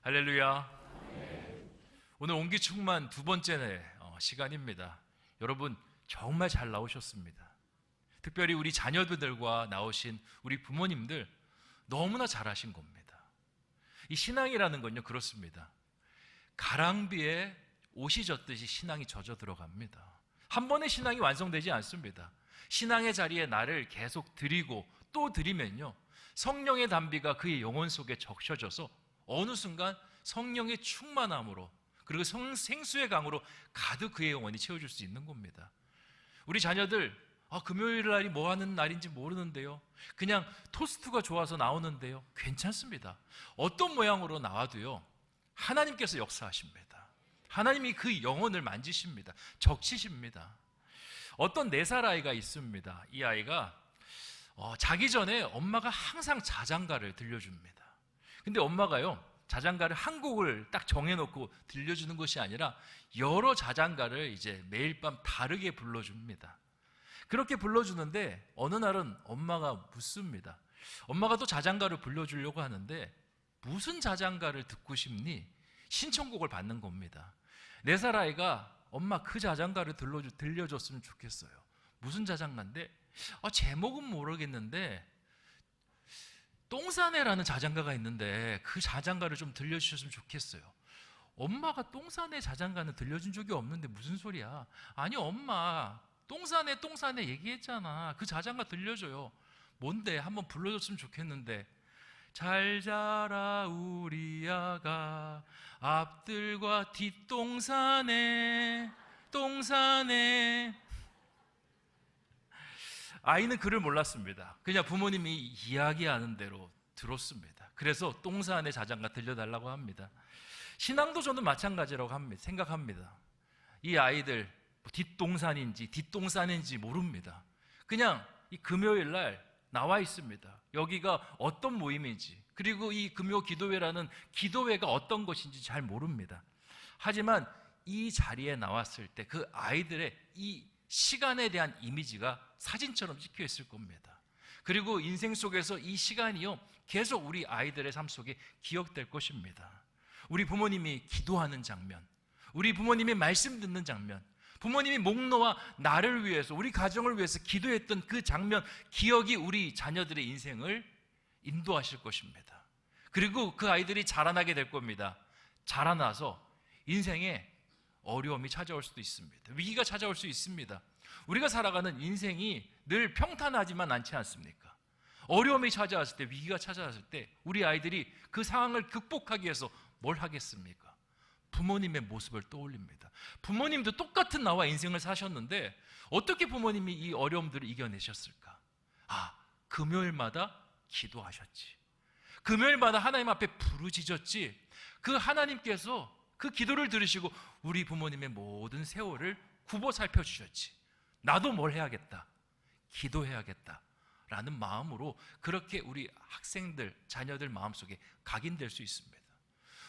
할렐루야. 오늘 온기충만 두 번째 시간입니다. 여러분 정말 잘 나오셨습니다. 특별히 우리 자녀들과 나오신 우리 부모님들 너무나 잘하신 겁니다. 이 신앙이라는 건요 그렇습니다. 가랑비에 옷이 젖듯이 신앙이 젖어 들어갑니다. 한 번에 신앙이 완성되지 않습니다. 신앙의 자리에 나를 계속 드리고 또 드리면요 성령의 담비가 그의 영혼 속에 적셔져서 어느 순간 성령의 충만함으로 그리고 생수의 강으로 가득 그의 영혼이 채워줄 수 있는 겁니다. 우리 자녀들 금요일 날이 뭐 하는 날인지 모르는데요, 그냥 토스트가 좋아서 나오는데요, 괜찮습니다. 어떤 모양으로 나와도요 하나님께서 역사하십니다. 하나님이 그 영혼을 만지십니다. 적시십니다. 어떤 4살 아이가 있습니다. 이 아이가 자기 전에 엄마가 항상 자장가를 들려줍니다. 근데 엄마가요 자장가를 한 곡을 딱 정해놓고 들려주는 것이 아니라 여러 자장가를 이제 매일 밤 다르게 불러줍니다. 그렇게 불러주는데 어느 날은 엄마가 묻습니다. 엄마가 또 자장가를 불러주려고 하는데 무슨 자장가를 듣고 싶니? 신청곡을 받는 겁니다. 4살 아이가 엄마 그 자장가를 들려줬으면 좋겠어요. 무슨 자장가인데? 제목은 모르겠는데 똥사내라는 자장가가 있는데 그 자장가를 좀 들려주셨으면 좋겠어요. 엄마가 똥사내 자장가는 들려준 적이 없는데 무슨 소리야? 아니 엄마 똥사내 얘기했잖아. 그 자장가 들려줘요. 뭔데? 한번 불러줬으면 좋겠는데. 잘 자라 우리 아가 앞들과 뒷똥사내 똥사내. 아이는 글을 몰랐습니다. 그냥 부모님이 이야기하는 대로 들었습니다. 그래서 똥사내 자장가 들려달라고 합니다. 신앙도 저는 마찬가지라고 생각합니다. 이 아이들 뒷동산인지 뒷동산인지 모릅니다. 그냥 이 금요일 날 나와 있습니다. 여기가 어떤 모임인지, 그리고 이 금요 기도회라는 기도회가 어떤 것인지 잘 모릅니다. 하지만 이 자리에 나왔을 때 그 아이들의 이 시간에 대한 이미지가 사진처럼 찍혀 있을 겁니다. 그리고 인생 속에서 이 시간이요 계속 우리 아이들의 삶 속에 기억될 것입니다. 우리 부모님이 기도하는 장면, 우리 부모님이 말씀 듣는 장면, 부모님이 목 놓아 나를 위해서, 우리 가정을 위해서 기도했던 그 장면, 기억이 우리 자녀들의 인생을 인도하실 것입니다. 그리고 그 아이들이 자라나게 될 겁니다. 자라나서 인생에 어려움이 찾아올 수도 있습니다. 위기가 찾아올 수 있습니다. 우리가 살아가는 인생이 늘 평탄하지만 않지 않습니까? 어려움이 찾아왔을 때, 위기가 찾아왔을 때 우리 아이들이 그 상황을 극복하기 위해서 뭘 하겠습니까? 부모님의 모습을 떠올립니다. 부모님도 똑같은 나와 인생을 사셨는데 어떻게 부모님이 이 어려움들을 이겨내셨을까? 금요일마다 기도하셨지. 금요일마다 하나님 앞에 부르짖었지. 그 하나님께서 그 기도를 들으시고 우리 부모님의 모든 세월을 굽어 살펴주셨지. 나도 뭘 해야겠다, 기도해야겠다 라는 마음으로 그렇게 우리 학생들, 자녀들 마음속에 각인될 수 있습니다.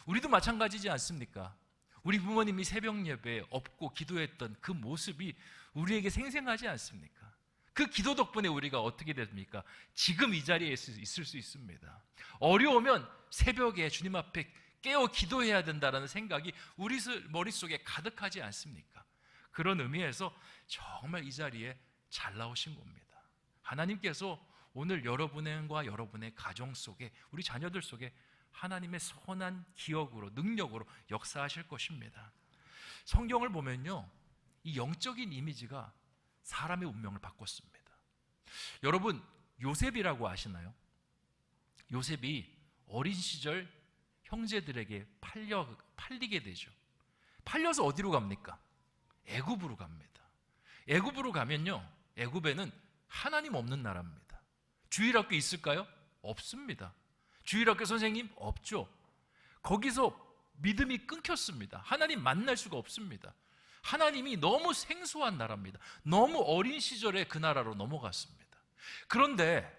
우리도 마찬가지지 않습니까? 우리 부모님이 새벽 예배에 업고 기도했던 그 모습이 우리에게 생생하지 않습니까? 그 기도 덕분에 우리가 어떻게 됩니까? 지금 이 자리에 있을 수 있습니다. 어려우면 새벽에 주님 앞에 깨어 기도해야 된다는 생각이 우리 머릿속에 가득하지 않습니까? 그런 의미에서 정말 이 자리에 잘 나오신 겁니다. 하나님께서 오늘 여러분과 여러분의 가정 속에, 우리 자녀들 속에 하나님의 선한 기억으로, 능력으로 역사하실 것입니다. 성경을 보면요 이 영적인 이미지가 사람의 운명을 바꿨습니다. 여러분 요셉이라고 아시나요? 요셉이 어린 시절 형제들에게 팔리게 되죠. 팔려서 어디로 갑니까? 애굽으로 갑니다. 애굽으로 가면요 애굽에는 하나님 없는 나라입니다. 주일학교 있을까요? 없습니다. 주일학교 선생님 없죠. 거기서 믿음이 끊겼습니다. 하나님 만날 수가 없습니다. 하나님이 너무 생소한 나라입니다. 너무 어린 시절에 그 나라로 넘어갔습니다. 그런데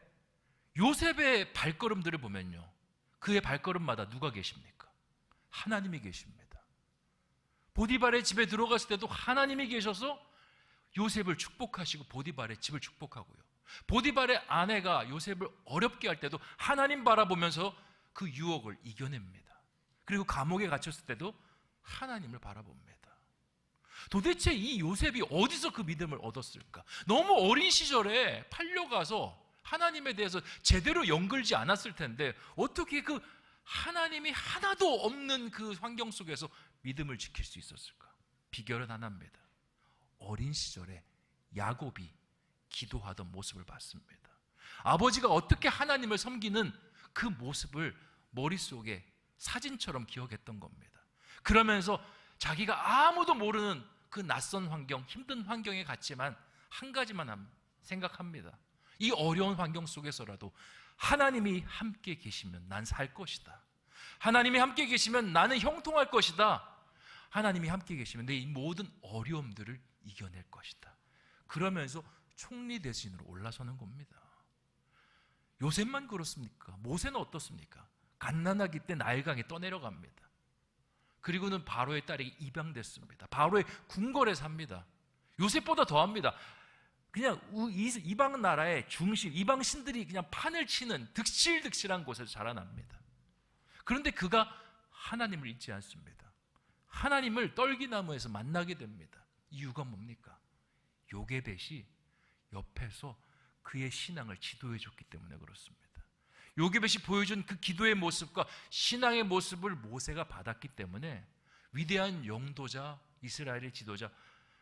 요셉의 발걸음들을 보면요 그의 발걸음마다 누가 계십니까? 하나님이 계십니다. 보디발의 집에 들어갔을 때도 하나님이 계셔서 요셉을 축복하시고 보디발의 집을 축복하고요, 보디발의 아내가 요셉을 어렵게 할 때도 하나님 바라보면서 그 유혹을 이겨냅니다. 그리고 감옥에 갇혔을 때도 하나님을 바라봅니다. 도대체 이 요셉이 어디서 그 믿음을 얻었을까? 너무 어린 시절에 팔려가서 하나님에 대해서 제대로 연결지 않았을 텐데 어떻게 그 하나님이 하나도 없는 그 환경 속에서 믿음을 지킬 수 있었을까? 비결은 하나입니다. 어린 시절에 야곱이 기도하던 모습을 봤습니다. 아버지가 어떻게 하나님을 섬기는 그 모습을 머릿속에 사진처럼 기억했던 겁니다. 그러면서 자기가 아무도 모르는 그 낯선 환경, 힘든 환경에 갔지만 한 가지만 생각합니다. 이 어려운 환경 속에서라도 하나님이 함께 계시면 난 살 것이다. 하나님이 함께 계시면 나는 형통할 것이다. 하나님이 함께 계시면 내 이 모든 어려움들을 이겨낼 것이다. 그러면서 총리 대신으로 올라서는 겁니다. 요셉만 그렇습니까? 모세는 어떻습니까? 갓난아기 때 나일강에 떠내려갑니다. 그리고는 바로의 딸에게 입양됐습니다. 바로의 궁궐에 삽니다. 요셉보다 더합니다. 그냥 이방 나라의 중심, 이방 신들이 그냥 판을 치는 득실득실한 곳에서 자라납니다. 그런데 그가 하나님을 잊지 않습니다. 하나님을 떨기나무에서 만나게 됩니다. 이유가 뭡니까? 요게벳이 옆에서 그의 신앙을 지도해 줬기 때문에 그렇습니다. 요게벳이 보여준 그 기도의 모습과 신앙의 모습을 모세가 받았기 때문에 위대한 영도자, 이스라엘의 지도자,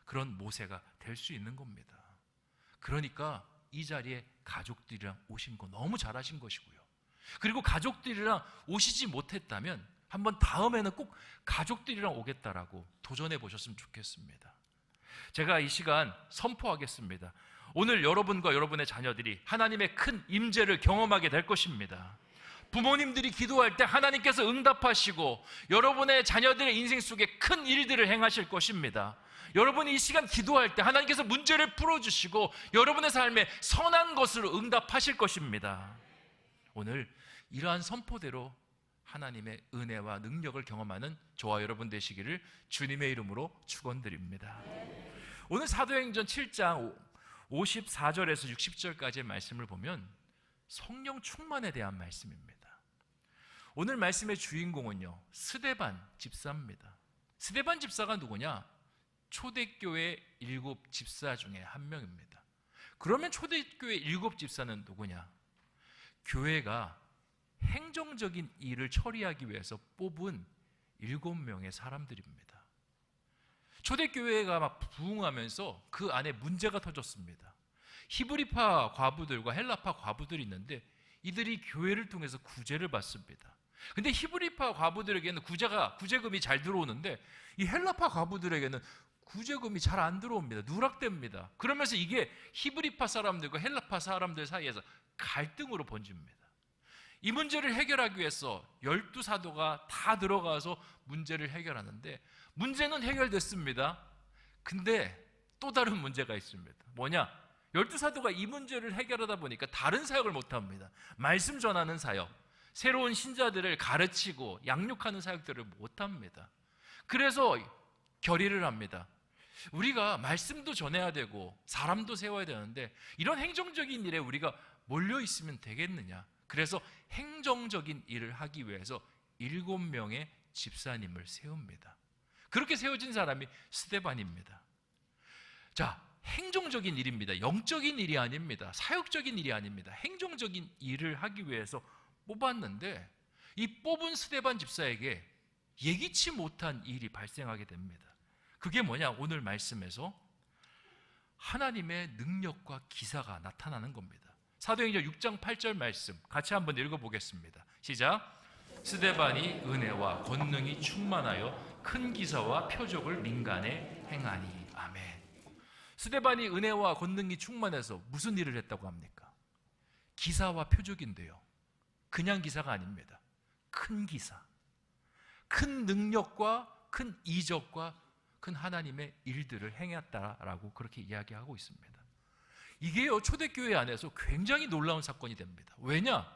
그런 모세가 될 수 있는 겁니다. 그러니까 이 자리에 가족들이랑 오신 거 너무 잘하신 것이고요. 그리고 가족들이랑 오시지 못했다면 한번 다음에는 꼭 가족들이랑 오겠다라고 도전해 보셨으면 좋겠습니다. 제가 이 시간 선포하겠습니다. 오늘 여러분과 여러분의 자녀들이 하나님의 큰 임재를 경험하게 될 것입니다. 부모님들이 기도할 때 하나님께서 응답하시고 여러분의 자녀들의 인생 속에 큰 일들을 행하실 것입니다. 여러분이 이 시간 기도할 때 하나님께서 문제를 풀어주시고 여러분의 삶에 선한 것으로 응답하실 것입니다. 오늘 이러한 선포대로 하나님의 은혜와 능력을 경험하는 저와 여러분 되시기를 주님의 이름으로 축원드립니다. 오늘 사도행전 7장 54절에서 60절까지의 말씀을 보면 성령 충만에 대한 말씀입니다. 오늘 말씀의 주인공은요, 스데반 집사입니다. 스데반 집사가 누구냐? 초대교회 7 집사 중에 한 명입니다. 그러면 초대교회 7 집사는 누구냐? 교회가 행정적인 일을 처리하기 위해서 뽑은 7명의 사람들입니다. 초대교회가 막 부흥하면서 그 안에 문제가 터졌습니다. 히브리파 과부들과 헬라파 과부들이 있는데 이들이 교회를 통해서 구제를 받습니다. 근데 히브리파 과부들에게는 구제금이 잘 들어오는데 이 헬라파 과부들에게는 구제금이 잘 안 들어옵니다. 누락됩니다. 그러면서 이게 히브리파 사람들과 헬라파 사람들 사이에서 갈등으로 번집니다. 이 문제를 해결하기 위해서 12사도가 다 들어가서 문제를 해결하는데 문제는 해결됐습니다. 근데 또 다른 문제가 있습니다. 뭐냐? 12사도가 이 문제를 해결하다 보니까 다른 사역을 못합니다. 말씀 전하는 사역, 새로운 신자들을 가르치고 양육하는 사역들을 못합니다. 그래서 결의를 합니다. 우리가 말씀도 전해야 되고 사람도 세워야 되는데 이런 행정적인 일에 우리가 몰려있으면 되겠느냐? 그래서 행정적인 일을 하기 위해서 7명의 집사님을 세웁니다. 그렇게 세워진 사람이 스데반입니다. 자, 행정적인 일입니다. 영적인 일이 아닙니다. 사역적인 일이 아닙니다. 행정적인 일을 하기 위해서 뽑았는데 이 뽑은 스데반 집사에게 예기치 못한 일이 발생하게 됩니다. 그게 뭐냐? 오늘 말씀에서 하나님의 능력과 기사가 나타나는 겁니다. 사도행전 6장 8절 말씀 같이 한번 읽어보겠습니다. 시작. 스데반이 은혜와 권능이 충만하여 큰 기사와 표적을 민간에 행하니. 아멘. 스데반이 은혜와 권능이 충만해서 무슨 일을 했다고 합니까? 기사와 표적인데요, 그냥 기사가 아닙니다. 큰 기사, 큰 능력과 큰 이적과 큰 하나님의 일들을 행했다라고 그렇게 이야기하고 있습니다. 이게요, 초대교회 안에서 굉장히 놀라운 사건이 됩니다. 왜냐?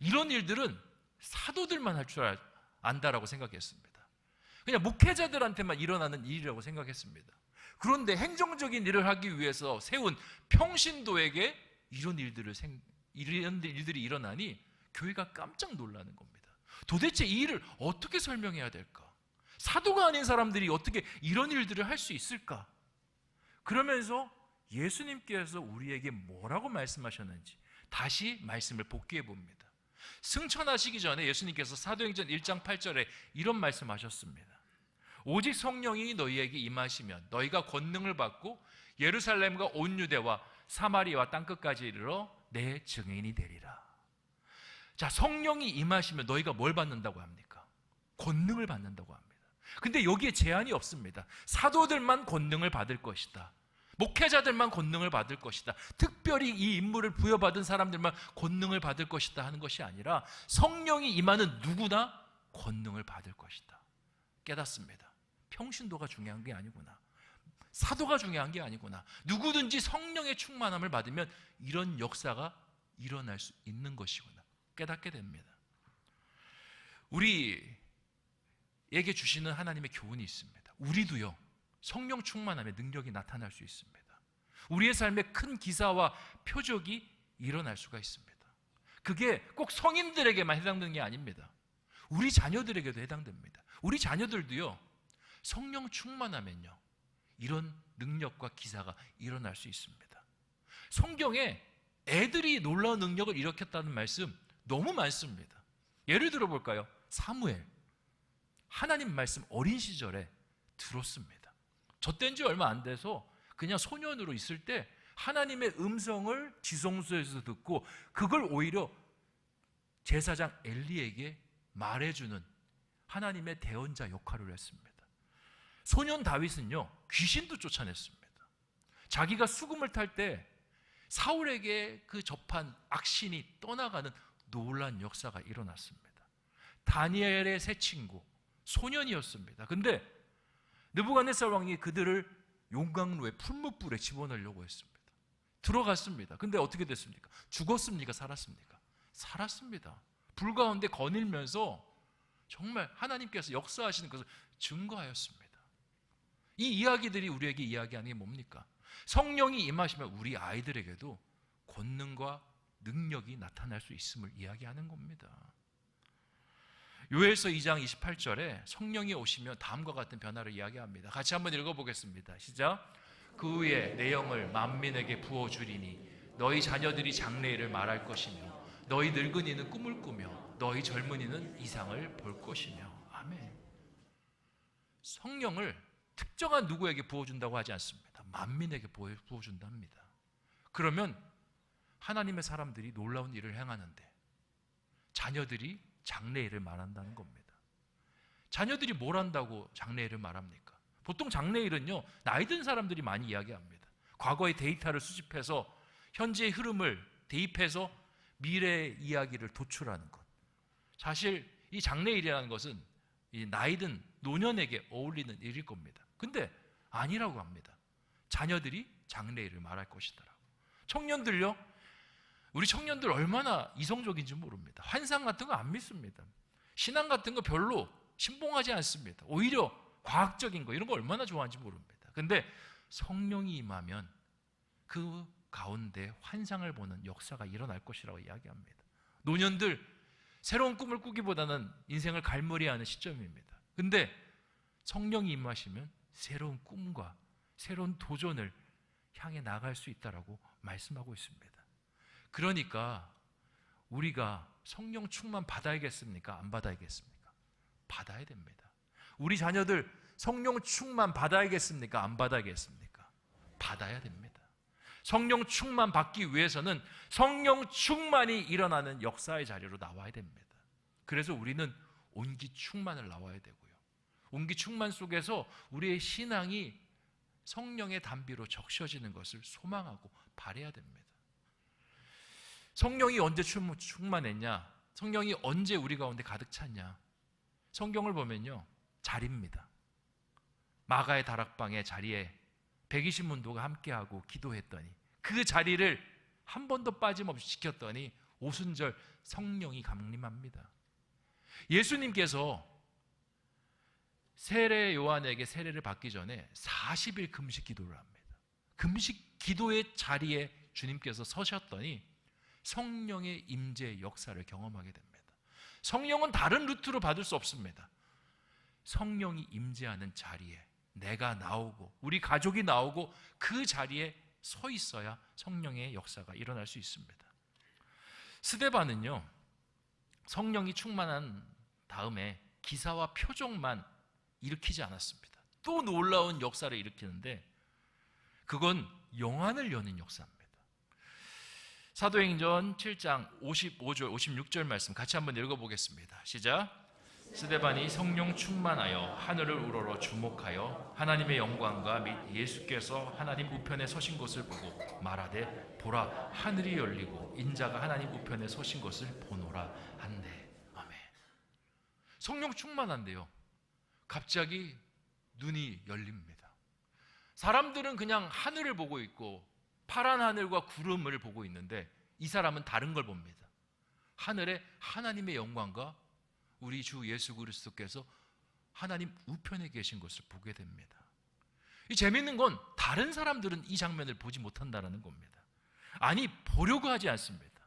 이런 일들은 사도들만 할 줄 안다라고 생각했습니다. 그냥 목회자들한테만 일어나는 일이라고 생각했습니다. 그런데 행정적인 일을 하기 위해서 세운 평신도에게 이런 일들이 일어나니 교회가 깜짝 놀라는 겁니다. 도대체 이 일을 어떻게 설명해야 될까? 사도가 아닌 사람들이 어떻게 이런 일들을 할 수 있을까? 그러면서 예수님께서 우리에게 뭐라고 말씀하셨는지 다시 말씀을 복기해 봅니다. 승천하시기 전에 예수님께서 사도행전 1장 8절에 이런 말씀하셨습니다. 오직 성령이 너희에게 임하시면 너희가 권능을 받고 예루살렘과 온 유대와 사마리아와 땅끝까지 이르러 내 증인이 되리라. 자, 성령이 임하시면 너희가 뭘 받는다고 합니까? 권능을 받는다고 합니다. 근데 여기에 제한이 없습니다. 사도들만 권능을 받을 것이다. 목회자들만 권능을 받을 것이다. 특별히 이 임무를 부여받은 사람들만 권능을 받을 것이다 하는 것이 아니라 성령이 임하는 누구나 권능을 받을 것이다. 깨닫습니다. 평신도가 중요한 게 아니구나. 사도가 중요한 게 아니구나. 누구든지 성령의 충만함을 받으면 이런 역사가 일어날 수 있는 것이구나. 깨닫게 됩니다. 우리에게 주시는 하나님의 교훈이 있습니다. 우리도요, 성령 충만함의 능력이 나타날 수 있습니다. 우리의 삶에 큰 기사와 표적이 일어날 수가 있습니다. 그게 꼭 성인들에게만 해당되는 게 아닙니다. 우리 자녀들에게도 해당됩니다. 우리 자녀들도요, 성령 충만하면요, 이런 능력과 기사가 일어날 수 있습니다. 성경에 애들이 놀라운 능력을 일으켰다는 말씀 너무 많습니다. 예를 들어 볼까요? 사무엘, 하나님 말씀 어린 시절에 들었습니다. 저 때인 지 얼마 안 돼서 그냥 소년으로 있을 때 하나님의 음성을 지성소에서 듣고 그걸 오히려 제사장 엘리에게 말해주는 하나님의 대언자 역할을 했습니다. 소년 다윗은요, 귀신도 쫓아냈습니다. 자기가 수금을 탈 때 사울에게 그 접한 악신이 떠나가는 놀라운 역사가 일어났습니다. 다니엘의 새 친구 소년이었습니다. 근데 느부갓네살 왕이 그들을 용광로에 풀무불에 집어넣으려고 했습니다. 들어갔습니다. 근데 어떻게 됐습니까? 죽었습니까? 살았습니까? 살았습니다. 불 가운데 거닐면서 정말 하나님께서 역사하시는 것을 증거하였습니다. 이 이야기들이 우리에게 이야기하는 게 뭡니까? 성령이 임하시면 우리 아이들에게도 권능과 능력이 나타날 수 있음을 이야기하는 겁니다. 요엘서 2장 28절에 성령이 오시면 다음과 같은 변화를 이야기합니다. 같이 한번 읽어보겠습니다. 시작. 그 후에 내 영을 만민에게 부어주리니 너희 자녀들이 장래일을 말할 것이며 너희 늙은이는 꿈을 꾸며 너희 젊은이는 이상을 볼 것이며. 아멘. 성령을 특정한 누구에게 부어준다고 하지 않습니다. 만민에게 부어준답니다. 그러면 하나님의 사람들이 놀라운 일을 행하는데 자녀들이 장래일을 말한다는 겁니다. 자녀들이 뭘 한다고 장래일을 말합니까? 보통 장래일은요, 나이 든 사람들이 많이 이야기합니다. 과거의 데이터를 수집해서 현재의 흐름을 대입해서 미래의 이야기를 도출하는 것. 사실 이 장래일이라는 것은 이 나이 든 노년에게 어울리는 일일 겁니다. 근데 아니라고 합니다. 자녀들이 장래일을 말할 것이더라고. 청년들요, 우리 청년들 얼마나 이성적인지 모릅니다. 환상 같은 거 안 믿습니다. 신앙 같은 거 별로 신봉하지 않습니다. 오히려 과학적인 거 이런 거 얼마나 좋아하는지 모릅니다. 근데 성령이 임하면 그 가운데 환상을 보는 역사가 일어날 것이라고 이야기합니다. 노년들 새로운 꿈을 꾸기보다는 인생을 갈무리하는 시점입니다. 근데 성령이 임하시면 새로운 꿈과 새로운 도전을 향해 나갈 수 있다라고 말씀하고 있습니다. 그러니까 우리가 성령 충만 받아야겠습니까? 안 받아야겠습니까? 받아야 됩니다. 우리 자녀들 성령 충만 받아야겠습니까? 안 받아야겠습니까? 받아야 됩니다. 성령 충만 받기 위해서는 성령 충만이 일어나는 역사의 자리로 나와야 됩니다. 그래서 우리는 온기 충만을 나와야 되고요. 온기 충만 속에서 우리의 신앙이 성령의 단비로 적셔지는 것을 소망하고 바라야 됩니다. 성령이 언제 충만했냐? 성령이 언제 우리 가운데 가득 찼냐? 성경을 보면요, 자리입니다. 마가의 다락방의 자리에 120문도가 함께하고 기도했더니 그 자리를 한 번도 빠짐없이 지켰더니 오순절 성령이 강림합니다. 예수님께서 세례 요한에게 세례를 받기 전에 40일 금식 기도를 합니다. 금식 기도의 자리에 주님께서 서셨더니 성령의 임재의 역사를 경험하게 됩니다. 성령은 다른 루트로 받을 수 없습니다. 성령이 임재하는 자리에 내가 나오고 우리 가족이 나오고 그 자리에 서 있어야 성령의 역사가 일어날 수 있습니다. 스데반은요, 성령이 충만한 다음에 기사와 표적만 일으키지 않았습니다. 또 놀라운 역사를 일으키는데 그건 영안을 여는 역사입니다. 사도행전 7장 55절 56절 말씀 같이 한번 읽어보겠습니다. 시작. 스데반이 성령 충만하여 하늘을 우러러 주목하여 하나님의 영광과 및 예수께서 하나님 우편에 서신 것을 보고 말하되 보라 하늘이 열리고 인자가 하나님 우편에 서신 것을 보노라 한대. 아멘. 성령 충만한데요, 갑자기 눈이 열립니다. 사람들은 그냥 하늘을 보고 있고 파란 하늘과 구름을 보고 있는데 이 사람은 다른 걸 봅니다. 하늘에 하나님의 영광과 우리 주 예수 그리스도께서 하나님 우편에 계신 것을 보게 됩니다. 이 재미있는 건 다른 사람들은 이 장면을 보지 못한다는 겁니다. 아니, 보려고 하지 않습니다.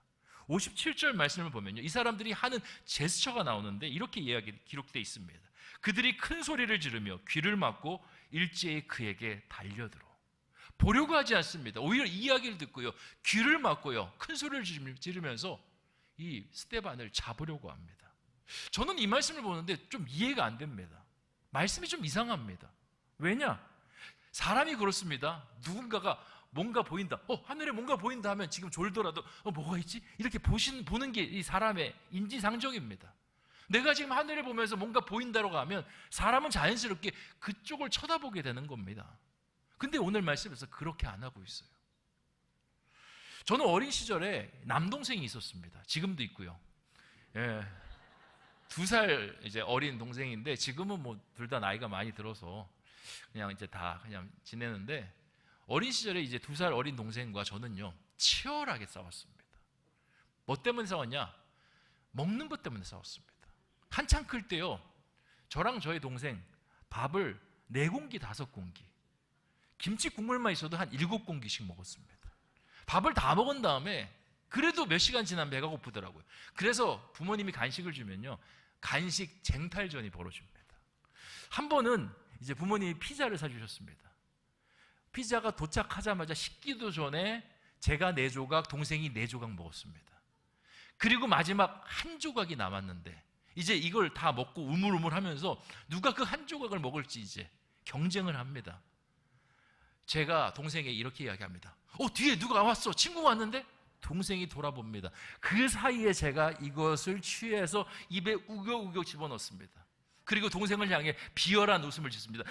57절 말씀을 보면요, 이 사람들이 하는 제스처가 나오는데 이렇게 기록되어 있습니다. 그들이 큰 소리를 지르며 귀를 막고 일제히 그에게 달려들어. 보려고 하지 않습니다. 오히려 이야기를 듣고요, 귀를 막고요, 큰 소리를 지르면서 이 스데반을 잡으려고 합니다. 저는 이 말씀을 보는데 좀 이해가 안 됩니다. 말씀이 좀 이상합니다. 왜냐? 사람이 그렇습니다. 누군가가 뭔가 보인다, 하늘에 뭔가 보인다 하면 지금 졸더라도 뭐가 있지? 이렇게 보는 게 이 사람의 인지상정입니다. 내가 지금 하늘을 보면서 뭔가 보인다고 하면 사람은 자연스럽게 그쪽을 쳐다보게 되는 겁니다. 근데 오늘 말씀에서 그렇게 안 하고 있어요. 저는 어린 시절에 남동생이 있었습니다. 지금도 있고요. 2살 이제 어린 동생인데 지금은 뭐 둘 다 나이가 많이 들어서 그냥 이제 다 그냥 지내는데, 어린 시절에 이제 2살 어린 동생과 저는요 치열하게 싸웠습니다. 뭐 때문에 싸웠냐? 먹는 것 때문에 싸웠습니다. 한창 클 때요, 저랑 저희 동생 밥을 4공기 5공기, 김치 국물만 있어도 한 7공기씩 먹었습니다. 밥을 다 먹은 다음에 그래도 몇 시간 지나면 배가 고프더라고요. 그래서 부모님이 간식을 주면요, 간식 쟁탈전이 벌어집니다. 한 번은 이제 부모님이 피자를 사주셨습니다. 피자가 도착하자마자 식기도 전에 제가 4조각, 동생이 4조각 먹었습니다. 그리고 마지막 한 조각이 남았는데 이제 이걸 다 먹고 우물우물 하면서 누가 그 한 조각을 먹을지 이제 경쟁을 합니다. 제가 동생에게 이렇게 이야기합니다. 뒤에 누가 왔어, 친구가 왔는데? 동생이 돌아봅니다. 그 사이에 제가 이것을 취해서 입에 우겨우겨 집어넣습니다. 그리고 동생을 향해 비열한 웃음을 짓습니다.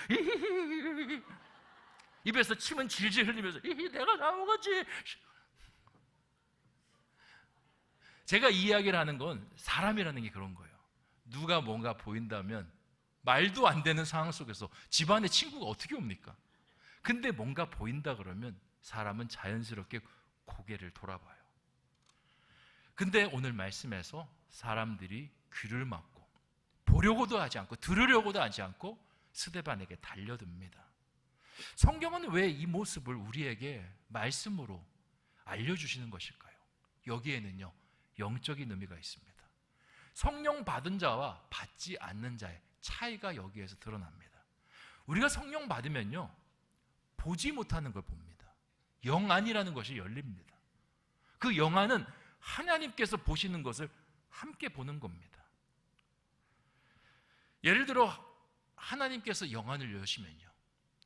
입에서 침은 질질 흘리면서 내가 다 먹었지. 제가 이 이야기를 하는 건 사람이라는 게 그런 거예요. 누가 뭔가 보인다면 말도 안 되는 상황 속에서 집안에 친구가 어떻게 옵니까? 근데 뭔가 보인다 그러면 사람은 자연스럽게 고개를 돌아봐요. 근데 오늘 말씀에서 사람들이 귀를 막고 보려고도 하지 않고 들으려고도 하지 않고 스데반에게 달려듭니다. 성경은 왜 이 모습을 우리에게 말씀으로 알려주시는 것일까요? 여기에는요 영적인 의미가 있습니다. 성령 받은 자와 받지 않는 자의 차이가 여기에서 드러납니다. 우리가 성령 받으면요 보지 못하는 걸 봅니다. 영안이라는 것이 열립니다. 그 영안은 하나님께서 보시는 것을 함께 보는 겁니다. 예를 들어 하나님께서 영안을 여시면요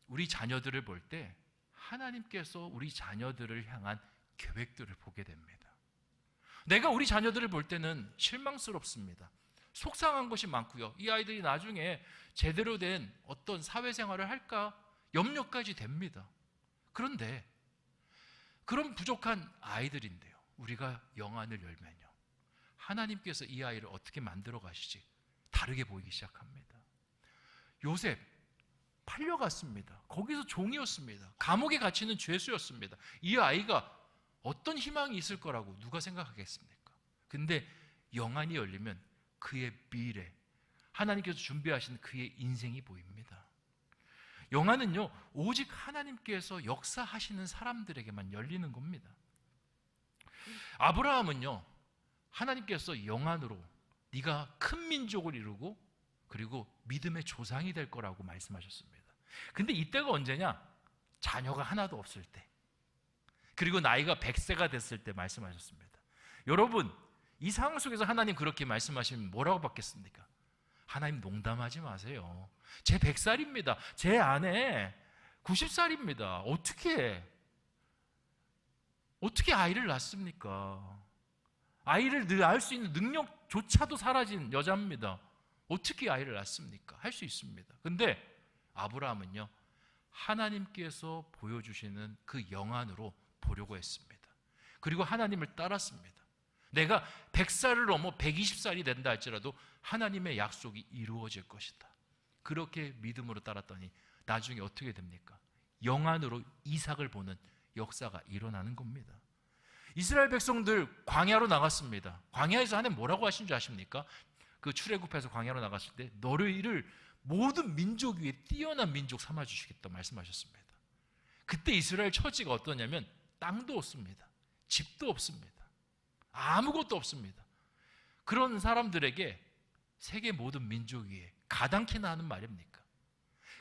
우리 자녀들을 볼 때 하나님께서 우리 자녀들을 향한 계획들을 보게 됩니다. 내가 우리 자녀들을 볼 때는 실망스럽습니다. 속상한 것이 많고요. 이 아이들이 나중에 제대로 된 어떤 사회생활을 할까 염려까지 됩니다. 그런데 그런 부족한 아이들인데요 우리가 영안을 열면요 하나님께서 이 아이를 어떻게 만들어 가시지 다르게 보이기 시작합니다. 요셉 팔려갔습니다. 거기서 종이었습니다. 감옥에 갇히는 죄수였습니다. 이 아이가 어떤 희망이 있을 거라고 누가 생각하겠습니까? 근데 영안이 열리면 그의 미래, 하나님께서 준비하신 그의 인생이 보입니다. 영안은요 오직 하나님께서 역사하시는 사람들에게만 열리는 겁니다. 아브라함은요 하나님께서 영안으로 네가 큰 민족을 이루고 그리고 믿음의 조상이 될 거라고 말씀하셨습니다. 근데 이때가 언제냐? 자녀가 하나도 없을 때, 그리고 나이가 100세가 됐을 때 말씀하셨습니다. 여러분, 이 상황 속에서 하나님 그렇게 말씀하시면 뭐라고 받겠습니까? 하나님 농담하지 마세요. 제 100살입니다. 제 아내 90살입니다. 어떻게 아이를 낳습니까? 아이를 낳을 수 있는 능력조차도 사라진 여자입니다. 어떻게 아이를 낳습니까? 할 수 있습니다. 근데 아브라함은요, 하나님께서 보여주시는 그 영안으로 보려고 했습니다. 그리고 하나님을 따랐습니다. 내가 100살을 넘어 120살이 된다 할지라도 하나님의 약속이 이루어질 것이다. 그렇게 믿음으로 따랐더니 나중에 어떻게 됩니까? 영안으로 이삭을 보는 역사가 일어나는 겁니다. 이스라엘 백성들 광야로 나갔습니다. 광야에서 하나님 뭐라고 하신 줄 아십니까? 그 출애굽해서 광야로 나갔을 때 너희를 모든 민족 위에 뛰어난 민족 삼아주시겠다 말씀하셨습니다. 그때 이스라엘 처지가 어떠냐면 땅도 없습니다. 집도 없습니다. 아무것도 없습니다. 그런 사람들에게 세계 모든 민족 위에 가당키나 하는 말입니까?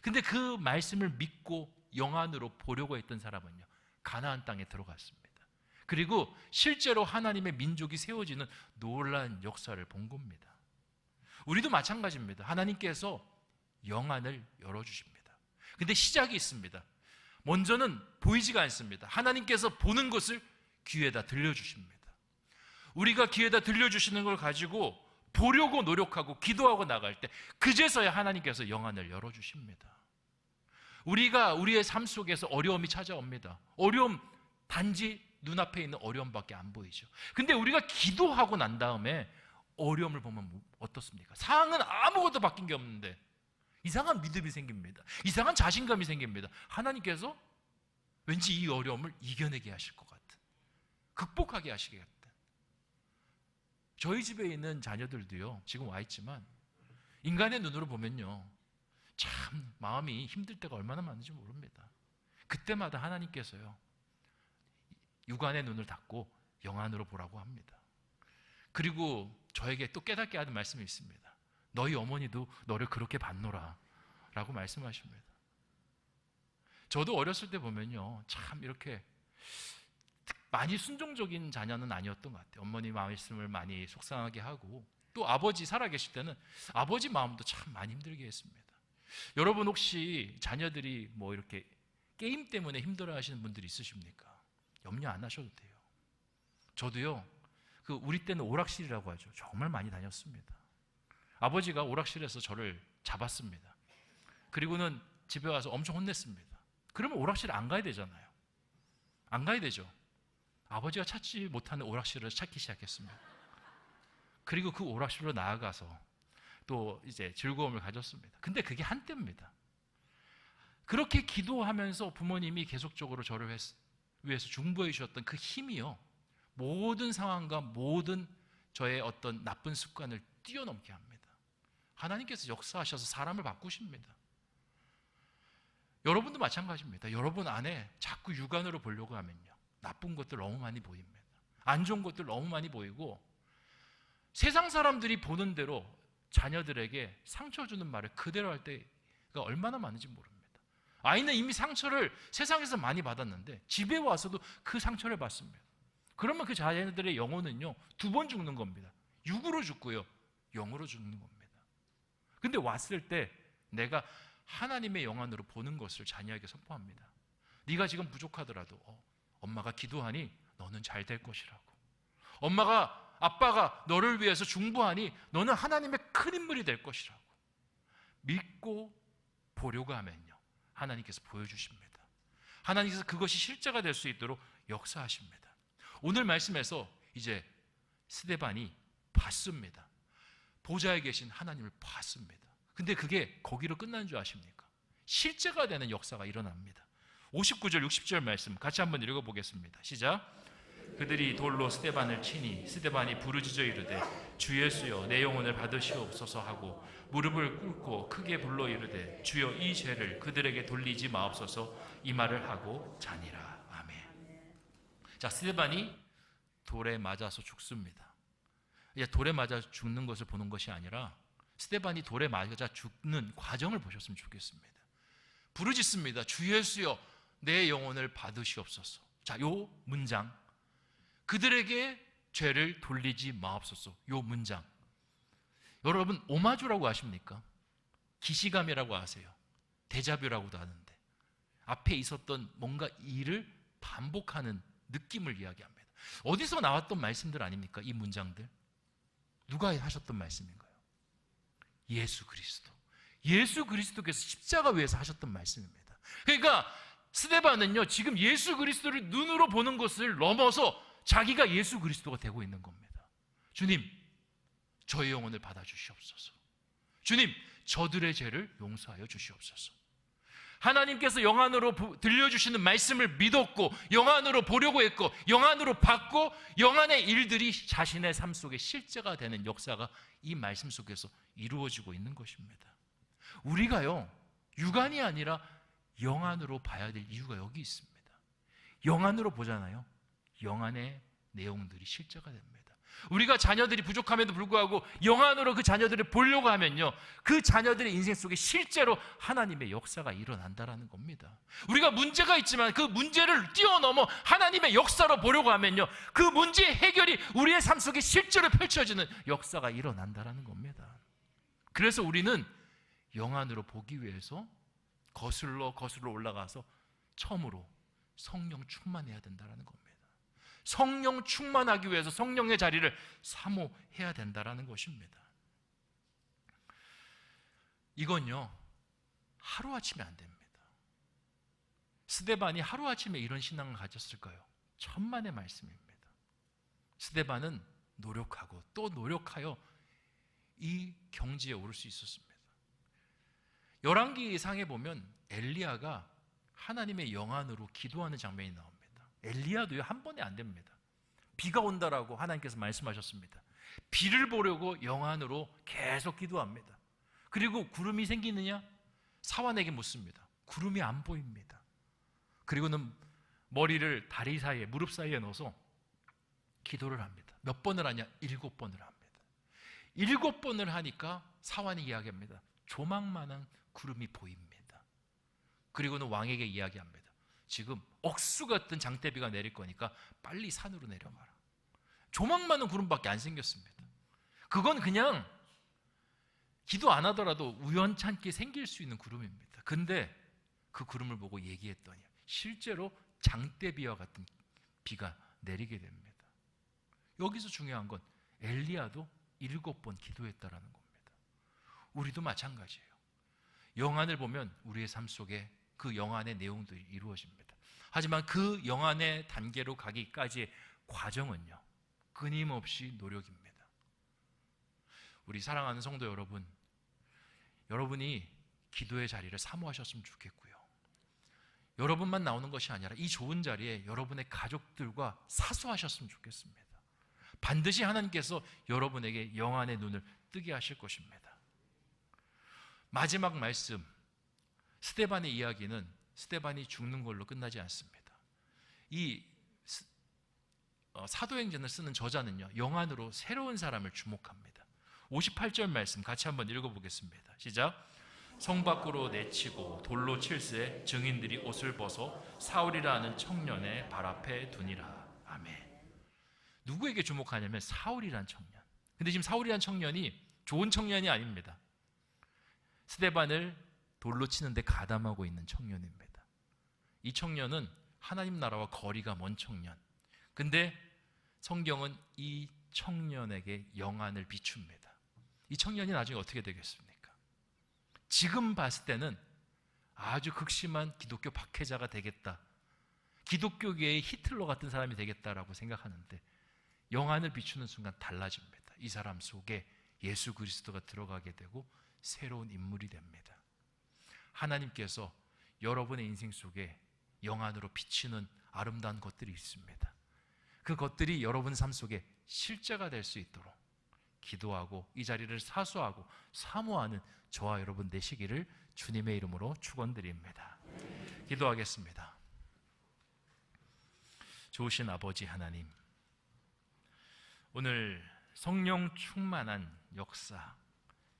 근데 그 말씀을 믿고 영안으로 보려고 했던 사람은요, 가나안 땅에 들어갔습니다. 그리고 실제로 하나님의 민족이 세워지는 놀라운 역사를 본 겁니다. 우리도 마찬가지입니다. 하나님께서 영안을 열어주십니다. 근데 시작이 있습니다. 먼저는 보이지가 않습니다. 하나님께서 보는 것을 귀에다 들려주십니다. 우리가 귀에다 들려주시는 걸 가지고 보려고 노력하고 기도하고 나갈 때 그제서야 하나님께서 영안을 열어주십니다. 우리가 우리의 삶 속에서 어려움이 찾아옵니다. 어려움, 단지 눈앞에 있는 어려움밖에 안 보이죠. 근데 우리가 기도하고 난 다음에 어려움을 보면 어떻습니까? 상황은 아무것도 바뀐 게 없는데 이상한 믿음이 생깁니다. 이상한 자신감이 생깁니다. 하나님께서 왠지 이 어려움을 이겨내게 하실 것 같은, 극복하게 하시겠다. 저희 집에 있는 자녀들도요, 지금 와 있지만 인간의 눈으로 보면요, 참 마음이 힘들 때가 얼마나 많은지 모릅니다. 그때마다 하나님께서요, 육안의 눈을 닫고 영안으로 보라고 합니다. 그리고 저에게 또 깨닫게 하는 말씀이 있습니다. 너희 어머니도 너를 그렇게 봤노라 라고 말씀하십니다. 저도 어렸을 때 보면요, 참 이렇게 많이 순종적인 자녀는 아니었던 것 같아요. 어머니 말씀을 많이 속상하게 하고, 또 아버지 살아계실 때는 아버지 마음도 참 많이 힘들게 했습니다. 여러분 혹시 자녀들이 뭐 이렇게 게임 때문에 힘들어 하시는 분들이 있으십니까? 염려 안 하셔도 돼요. 저도요, 우리 때는 오락실이라고 하죠. 정말 많이 다녔습니다. 아버지가 오락실에서 저를 잡았습니다. 그리고는 집에 와서 엄청 혼냈습니다. 그러면 오락실 안 가야 되잖아요. 안 가야 되죠. 아버지가 찾지 못하는 오락실을 찾기 시작했습니다. 그리고 그 오락실로 나아가서 또 이제 즐거움을 가졌습니다. 근데 그게 한때입니다. 그렇게 기도하면서 부모님이 계속적으로 저를 위해서 중보해 주셨던 그 힘이요, 모든 상황과 모든 저의 어떤 나쁜 습관을 뛰어넘게 합니다. 하나님께서 역사하셔서 사람을 바꾸십니다. 여러분도 마찬가지입니다. 여러분 안에 자꾸 육안으로 보려고 하면요, 나쁜 것들 너무 많이 보입니다. 안 좋은 것들 너무 많이 보이고, 세상 사람들이 보는 대로 자녀들에게 상처 주는 말을 그대로 할 때가 얼마나 많은지 모릅니다. 아이는 이미 상처를 세상에서 많이 받았는데 집에 와서도 그 상처를 받습니다. 그러면 그 자녀들의 영혼은요, 2번 죽는 겁니다. 육으로 죽고요, 영으로 죽는 겁니다. 근데 왔을 때 내가 하나님의 영안으로 보는 것을 자녀에게 선포합니다. 네가 지금 부족하더라도 엄마가 기도하니 너는 잘 될 것이라고. 아빠가 너를 위해서 중보하니 너는 하나님의 큰 인물이 될 것이라고. 믿고 보려고 하면요, 하나님께서 보여주십니다. 하나님께서 그것이 실제가 될 수 있도록 역사하십니다. 오늘 말씀에서 이제 스데반이 봤습니다. 보좌에 계신 하나님을 봤습니다. 근데 그게 거기로 끝난 줄 아십니까? 실제가 되는 역사가 일어납니다. 59절 60절 말씀 같이 한번 읽어보겠습니다. 시작. 그들이 돌로 스데반을 치니 스데반이 부르짖어 이르되 주 예수여 내 영혼을 받으시옵소서 하고 무릎을 꿇고 크게 불러 이르되 주여 이 죄를 그들에게 돌리지 마옵소서 이 말을 하고 자니라. 아멘. 자, 스데반이 돌에 맞아서 죽습니다. 돌에 맞아 죽는 것을 보는 것이 아니라 스데반이 돌에 맞아 죽는 과정을 보셨으면 좋겠습니다. 부르짖습니다. 주 예수여, 내 영혼을 받으시옵소서. 자, 요 문장, 그들에게 죄를 돌리지 마옵소서. 요 문장, 여러분 오마주라고 아십니까? 기시감이라고 아세요? 데자뷰라고도 하는데 앞에 있었던 뭔가 일을 반복하는 느낌을 이야기합니다. 어디서 나왔던 말씀들 아닙니까? 이 문장들 누가 하셨던 말씀인가요? 예수 그리스도. 예수 그리스도께서 십자가 위에서 하셨던 말씀입니다. 그러니까 스데반은요, 지금 예수 그리스도를 눈으로 보는 것을 넘어서 자기가 예수 그리스도가 되고 있는 겁니다. 주님, 저의 영혼을 받아주시옵소서. 주님, 저들의 죄를 용서하여 주시옵소서. 하나님께서 영안으로 들려주시는 말씀을 믿었고 영안으로 보려고 했고 영안으로 받고 영안의 일들이 자신의 삶 속에 실제가 되는 역사가 이 말씀 속에서 이루어지고 있는 것입니다. 우리가요, 육안이 아니라 영안으로 봐야 될 이유가 여기 있습니다. 영안으로 보잖아요. 영안의 내용들이 실제가 됩니다. 우리가 자녀들이 부족함에도 불구하고 영안으로 그 자녀들을 보려고 하면요, 그 자녀들의 인생 속에 실제로 하나님의 역사가 일어난다라는 겁니다. 우리가 문제가 있지만 그 문제를 뛰어넘어 하나님의 역사로 보려고 하면요, 그 문제의 해결이 우리의 삶 속에 실제로 펼쳐지는 역사가 일어난다라는 겁니다. 그래서 우리는 영안으로 보기 위해서 거슬러 올라가서 처음으로 성령 충만해야 된다는 겁니다. 성령 충만하기 위해서 성령의 자리를 사모해야 된다는 것입니다. 이건요, 하루아침에 안 됩니다. 스데반이 하루아침에 이런 신앙을 가졌을까요? 천만의 말씀입니다. 스데반은 노력하고 또 노력하여 이 경지에 오를 수 있었습니다. 열왕기상에 보면 엘리야가 하나님의 영안으로 기도하는 장면이 나옵니다. 엘리야도요, 한 번에 안 됩니다. 비가 온다라고 하나님께서 말씀하셨습니다. 비를 보려고 영안으로 계속 기도합니다. 그리고 구름이 생기느냐? 사환에게 묻습니다. 구름이 안 보입니다. 그리고는 머리를 다리 사이에, 무릎 사이에 넣어서 기도를 합니다. 몇 번을 하냐? 7번을 합니다. 7번을 하니까 사환이 이야기합니다. 조망만한 구름이 보입니다. 그리고는 왕에게 이야기합니다. 지금 억수 같은 장대비가 내릴 거니까 빨리 산으로 내려가라. 조망만한 구름밖에 안 생겼습니다. 그건 그냥 기도 안 하더라도 우연찮게 생길 수 있는 구름입니다. 근데 그 구름을 보고 얘기했더니 실제로 장대비와 같은 비가 내리게 됩니다. 여기서 중요한 건 엘리야도 7번 기도했다라는 겁니다. 우리도 마찬가지예요. 영안을 보면 우리의 삶 속에 그 영안의 내용들이 이루어집니다. 하지만 그 영안의 단계로 가기까지의 과정은요, 끊임없이 노력입니다. 우리 사랑하는 성도 여러분, 여러분이 기도의 자리를 사모하셨으면 좋겠고요. 여러분만 나오는 것이 아니라 이 좋은 자리에 여러분의 가족들과 사수하셨으면 좋겠습니다. 반드시 하나님께서 여러분에게 영안의 눈을 뜨게 하실 것입니다. 마지막 말씀, 스데반의 이야기는 스데반이 죽는 걸로 끝나지 않습니다. 이 사도행전을 쓰는 저자는요, 영안으로 새로운 사람을 주목합니다. 58절 말씀 같이 한번 읽어보겠습니다. 시작. 성 밖으로 내치고 돌로 칠세 증인들이 옷을 벗어 사울이라 하는 청년의 발 앞에 두니라. 아멘. 누구에게 주목하냐면 사울이란 청년. 근데 지금 사울이란 청년이 좋은 청년이 아닙니다. 스데반을 돌로 치는데 가담하고 있는 청년입니다. 이 청년은 하나님 나라와 거리가 먼 청년. 근데 성경은 이 청년에게 영안을 비춥니다. 이 청년이 나중에 어떻게 되겠습니까? 지금 봤을 때는 아주 극심한 기독교 박해자가 되겠다, 기독교계의 히틀러 같은 사람이 되겠다라고 생각하는데 영안을 비추는 순간 달라집니다. 이 사람 속에 예수 그리스도가 들어가게 되고 새로운 인물이 됩니다. 하나님께서 여러분의 인생 속에 영안으로 비치는 아름다운 것들이 있습니다. 그 것들이 여러분 삶 속에 실제가 될 수 있도록 기도하고 이 자리를 사수하고 사모하는 저와 여러분 되시기를 주님의 이름으로 축원드립니다. 기도하겠습니다. 좋으신 아버지 하나님, 오늘 성령 충만한 역사,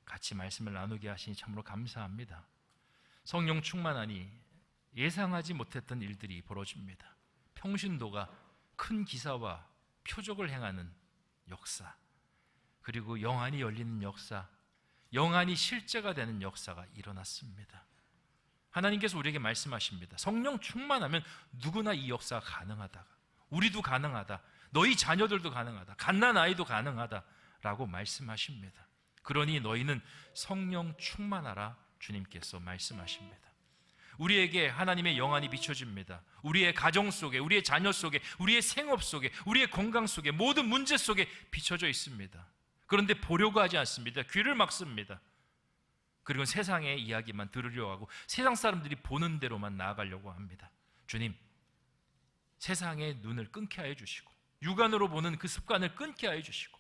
같이 말씀을 나누게 하시니 참으로 감사합니다. 성령 충만하니 예상하지 못했던 일들이 벌어집니다. 평신도가 큰 기사와 표적을 행하는 역사, 그리고 영안이 열리는 역사, 영안이 실제가 되는 역사가 일어났습니다. 하나님께서 우리에게 말씀하십니다. 성령 충만하면 누구나 이 역사가 가능하다. 우리도 가능하다. 너희 자녀들도 가능하다. 갓난아이도 가능하다라고 말씀하십니다. 그러니 너희는 성령 충만하라 주님께서 말씀하십니다. 우리에게 하나님의 영안이 비춰집니다. 우리의 가정 속에, 우리의 자녀 속에, 우리의 생업 속에, 우리의 건강 속에, 모든 문제 속에 비춰져 있습니다. 그런데 보려고 하지 않습니다. 귀를 막습니다. 그리고 세상의 이야기만 들으려고 하고 세상 사람들이 보는 대로만 나아가려고 합니다. 주님, 세상의 눈을 끊게 하여 주시고 육안으로 보는 그 습관을 끊게 하여 주시고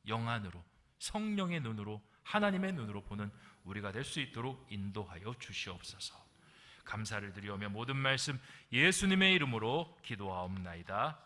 영안으로, 성령의 눈으로, 하나님의 눈으로 보는 우리가 될 수 있도록 인도하여 주시옵소서. 감사를 드리오며 모든 말씀 예수님의 이름으로 기도하옵나이다.